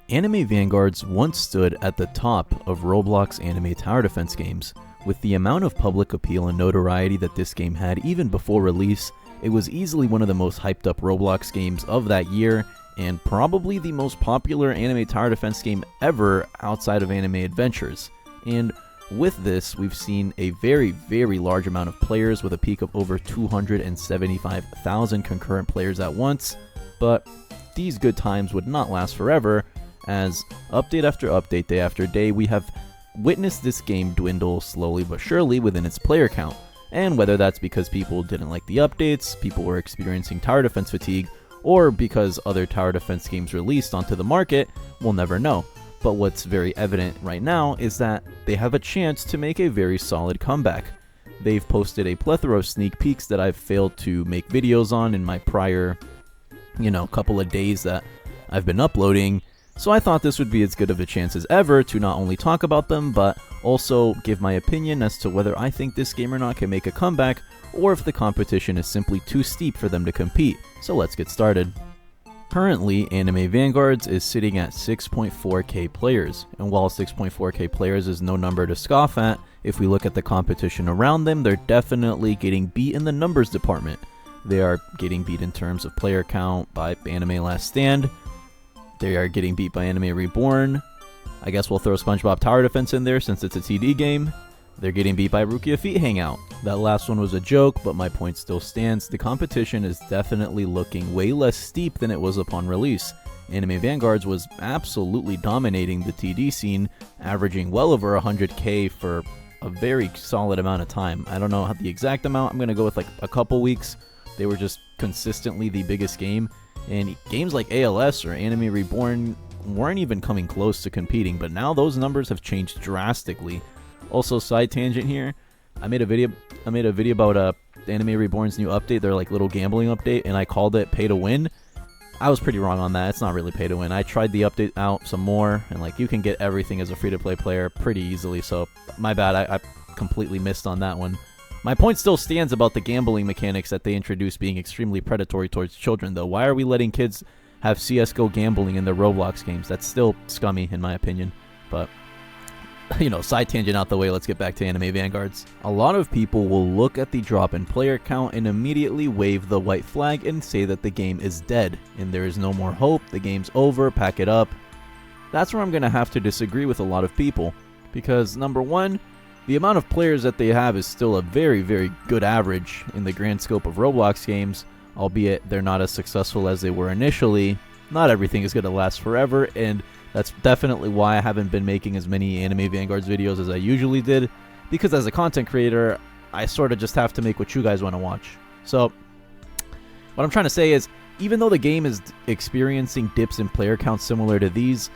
Anime Vanguards once stood at the top of Roblox anime tower defense games. With the amount of public appeal and notoriety that this game had even before release, it was easily one of the most hyped up Roblox games of that year, and probably the most popular anime tower defense game ever outside of Anime Adventures. And with this, we've seen a very, very large amount of players with a peak of over 275,000 concurrent players at once, but these good times would not last forever, as update after update, day after day, we have witnessed this game dwindle slowly but surely within its player count. And whether that's because people didn't like the updates, people were experiencing tower defense fatigue, or because other tower defense games released onto the market, we'll never know. But what's very evident right now is that they have a chance to make a very solid comeback. They've posted a plethora of sneak peeks that I've failed to make videos on in my prior, couple of days that I've been uploading. So I thought this would be as good of a chance as ever to not only talk about them, but also give my opinion as to whether I think this game or not can make a comeback, or if the competition is simply too steep for them to compete. So let's get started. Currently, Anime Vanguards is sitting at 6.4k players, and while 6.4k players is no number to scoff at, if we look at the competition around them, they're definitely getting beat in the numbers department. They are getting beat in terms of player count by Anime Last Stand. They are getting beat by Anime Reborn. I guess we'll throw SpongeBob Tower Defense in there since it's a TD game. They're getting beat by Rukia Feet Hangout. That last one was a joke, but my point still stands. The competition is definitely looking way less steep than it was upon release. Anime Vanguards was absolutely dominating the TD scene, averaging well over 100k for a very solid amount of time. I don't know the exact amount. I'm going to go with like a couple weeks. They were just consistently the biggest game. And games like ALS or Anime Reborn weren't even coming close to competing, but now those numbers have changed drastically. Also, side tangent here, I made a video about Anime Reborn's new update, their like little gambling update, and I called it pay to win. I was pretty wrong on that. It's not really pay to win. I tried the update out some more, and like you can get everything as a free-to-play player pretty easily, so my bad, I completely missed on that one. My point still stands about the gambling mechanics that they introduced being extremely predatory towards children, though. Why are we letting kids have CSGO gambling in their Roblox games? That's still scummy, in my opinion. But, side tangent out the way, let's get back to Anime Vanguards. A lot of people will look at the drop in player count and immediately wave the white flag and say that the game is dead, and there is no more hope, the game's over, pack it up. That's where I'm going to have to disagree with a lot of people, because number one, the amount of players that they have is still a very, very good average in the grand scope of Roblox games, albeit they're not as successful as they were initially. Not everything is going to last forever, and that's definitely why I haven't been making as many Anime Vanguards videos as I usually did, because as a content creator, I sort of just have to make what you guys want to watch. So, what I'm trying to say is, even though the game is experiencing dips in player counts similar to these,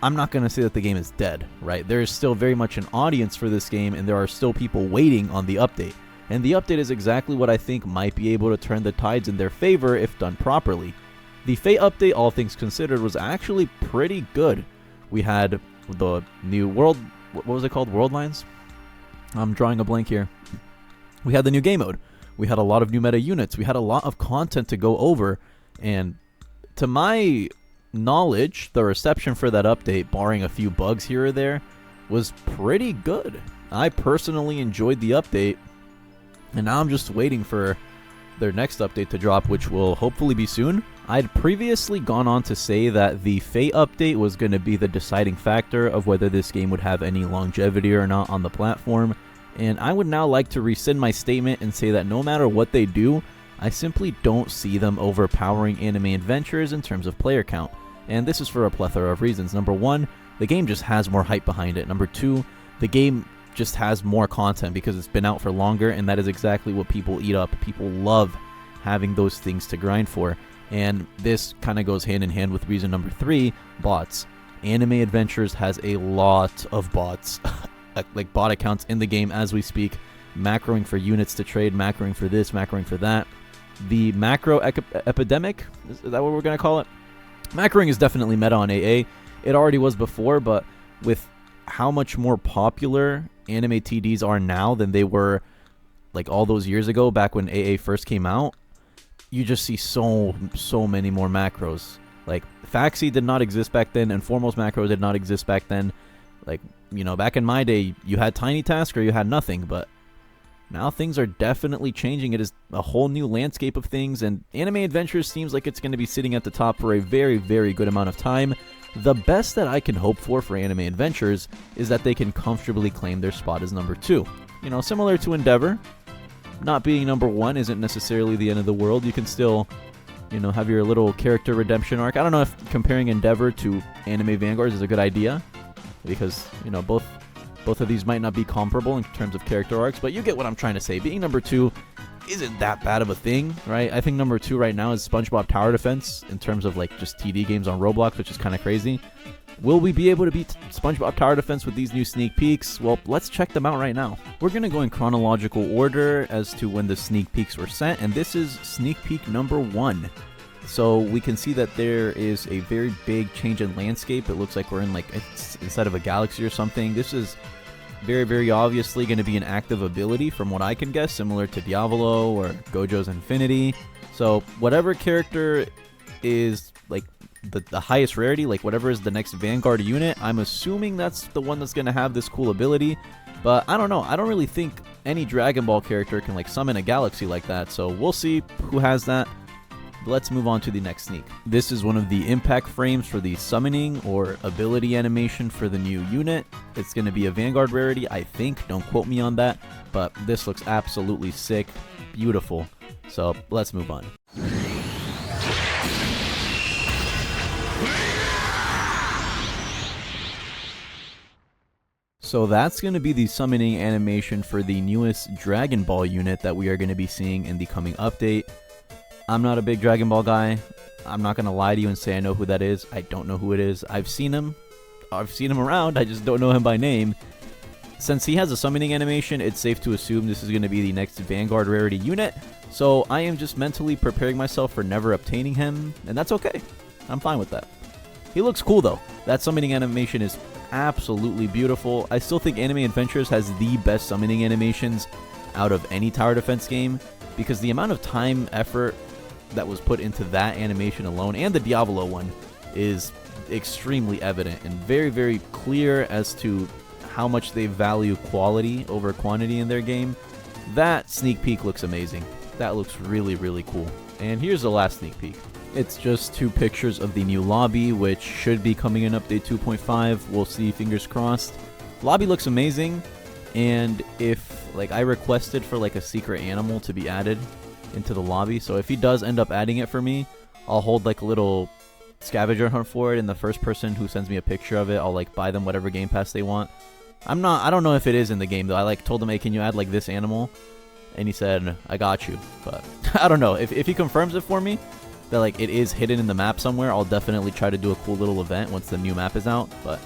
I'm not going to say that the game is dead, right? There is still very much an audience for this game, and there are still people waiting on the update. And the update is exactly what I think might be able to turn the tides in their favor if done properly. The Fate update, all things considered, was actually pretty good. We had the new world, what was it called? World Lines? I'm drawing a blank here. We had the new game mode. We had a lot of new meta units. We had a lot of content to go over, and to my knowledge, the reception for that update, barring a few bugs here or there, was pretty good. I personally enjoyed the update, and now I'm just waiting for their next update to drop, which will hopefully be soon. I'd previously gone on to say that the Fate update was going to be the deciding factor of whether this game would have any longevity or not on the platform, and I would now like to rescind my statement and say that no matter what they do, I simply don't see them overpowering Anime Adventures in terms of player count. And this is for a plethora of reasons. Number one, the game just has more hype behind it. Number two, the game just has more content because it's been out for longer, and that is exactly what people eat up. People love having those things to grind for. And this kind of goes hand in hand with reason number three, bots. Anime Adventures has a lot of bots, like bot accounts in the game as we speak, macroing for units to trade, macroing for this, macroing for that. The macro epidemic, is that what we're going to call it? Macroing is definitely meta on AA. It already was before, but with how much more popular anime TDs are now than they were like all those years ago back when AA first came out, you just see so many more macros. Like, Faxi did not exist back then, and Foremost Macro did not exist back then. Like, you know, back in my day, you had Tiny Task or you had nothing, but now things are definitely changing. It is a whole new landscape of things, and Anime Adventures seems like it's going to be sitting at the top for a very, very good amount of time. The best that I can hope for Anime Adventures is that they can comfortably claim their spot as number 2. You know, similar to Endeavor, not being number 1 isn't necessarily the end of the world. You can still, you know, have your little character redemption arc. I don't know if comparing Endeavor to Anime Vanguards is a good idea, because, you know, both of these might not be comparable in terms of character arcs, but you get what I'm trying to say. Being number 2 isn't that bad of a thing, right? I think number 2 right now is SpongeBob Tower Defense in terms of like just TD games on Roblox, which is kind of crazy. Will we be able to beat SpongeBob Tower Defense with these new sneak peeks? Well, let's check them out right now. We're going to go in chronological order as to when the sneak peeks were sent, and this is sneak peek number 1. So we can see that there is a very big change in landscape. It looks like we're in like instead of a galaxy or something. This is very, very obviously going to be an active ability from what I can guess, similar to Diavolo or Gojo's Infinity. So whatever character is like the highest rarity, like whatever is the next Vanguard unit, I'm assuming that's the one that's going to have this cool ability. But I don't know. I don't really think any Dragon Ball character can like summon a galaxy like that. So we'll see who has that. Let's move on to the next sneak. This is one of the impact frames for the summoning or ability animation for the new unit. It's going to be a Vanguard rarity, I think. Don't quote me on that. But this looks absolutely sick. Beautiful. So let's move on. So that's going to be the summoning animation for the newest Dragon Ball unit that we are going to be seeing in the coming update. I'm not a big Dragon Ball guy. I'm not going to lie to you and say I know who that is. I don't know who it is. I've seen him around. I just don't know him by name. Since he has a summoning animation, it's safe to assume this is going to be the next Vanguard rarity unit. So I am just mentally preparing myself for never obtaining him, and that's okay. I'm fine with that. He looks cool though. That summoning animation is absolutely beautiful. I still think Anime Adventures has the best summoning animations out of any tower defense game, because the amount of time, effort that was put into that animation alone, and the Diavolo one, is extremely evident and very, very clear as to how much they value quality over quantity in their game. That sneak peek looks amazing. That looks really, really cool. And here's the last sneak peek. It's just 2 pictures of the new lobby, which should be coming in update 2.5. We'll see, fingers crossed. Lobby looks amazing, and if like I requested for like a secret animal to be added into the lobby, so if he does end up adding it for me, I'll hold like a little scavenger hunt for it, and the first person who sends me a picture of it, I'll like buy them whatever game pass they want. I don't know if it is in the game though. I like told him, hey, can you add like this animal? And he said, I got you. But I don't know. If he confirms it for me that like it is hidden in the map somewhere, I'll definitely try to do a cool little event once the new map is out. But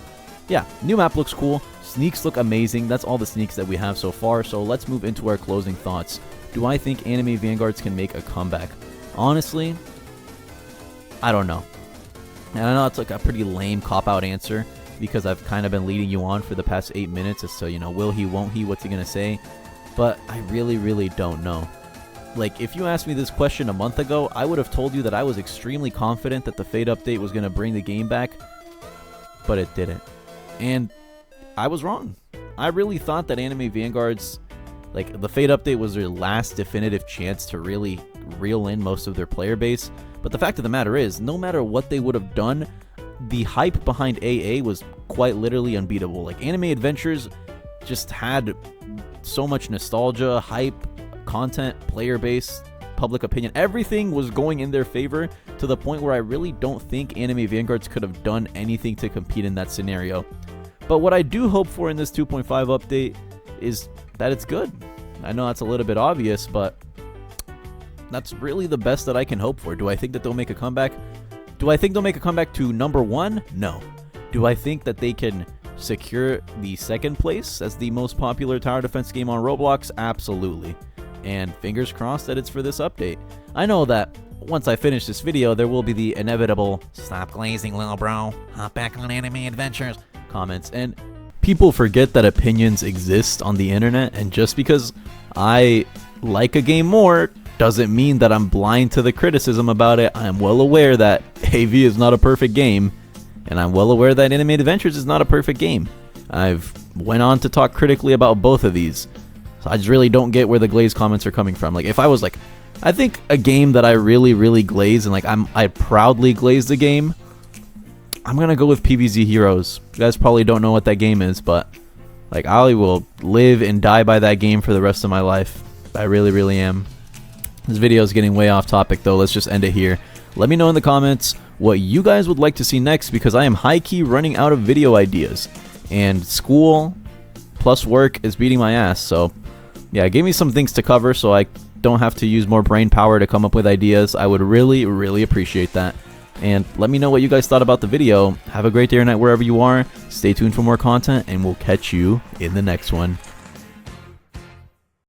yeah, new map looks cool. Sneaks look amazing. That's all the sneaks that we have so far. So let's move into our closing thoughts. Do I think Anime Vanguards can make a comeback? Honestly, I don't know. And I know it's like a pretty lame cop-out answer, because I've kind of been leading you on for the past 8 minutes as to, you know, will he, won't he, what's he going to say? But I really, really don't know. Like, if you asked me this question a month ago, I would have told you that I was extremely confident that the Fate update was going to bring the game back, but it didn't. And I was wrong. I really thought that Anime Vanguards, like, the Fate update was their last definitive chance to really reel in most of their player base. But the fact of the matter is, no matter what they would have done, the hype behind AA was quite literally unbeatable. Like, Anime Adventures just had so much nostalgia, hype, content, player base, public opinion. Everything was going in their favor, to the point where I really don't think Anime Vanguards could have done anything to compete in that scenario. But what I do hope for in this 2.5 update is that it's good. I know that's a little bit obvious, but that's really the best that I can hope for. Do I think that they'll make a comeback? Do I think they'll make a comeback to number 1? No. Do I think that they can secure the 2nd place as the most popular tower defense game on Roblox? Absolutely. And fingers crossed that it's for this update. I know that once I finish this video, there will be the inevitable "stop glazing, little bro, hop back on Anime Adventures" comments. And people forget that opinions exist on the internet, and just because I like a game more doesn't mean that I'm blind to the criticism about it. I am well aware that AV is not a perfect game, and I'm well aware that Animated Adventures is not a perfect game. I've went on to talk critically about both of these, so I just really don't get where the glaze comments are coming from. Like, if I was like, I think a game that I really glaze, and like I proudly glaze the game, I'm gonna go with PvZ Heroes. You guys probably don't know what that game is, but like, I will live and die by that game for the rest of my life. I really am. This video is getting way off topic though. Let's just end it here. Let me know in the comments what you guys would like to see next, because I am high-key running out of video ideas, and school plus work is beating my ass. So yeah, give me some things to cover so I don't have to use more brain power to come up with ideas. I would really appreciate that. And let me know what you guys thought about the video. Have a great day or night wherever you are. Stay tuned for more content, and we'll catch you in the next one.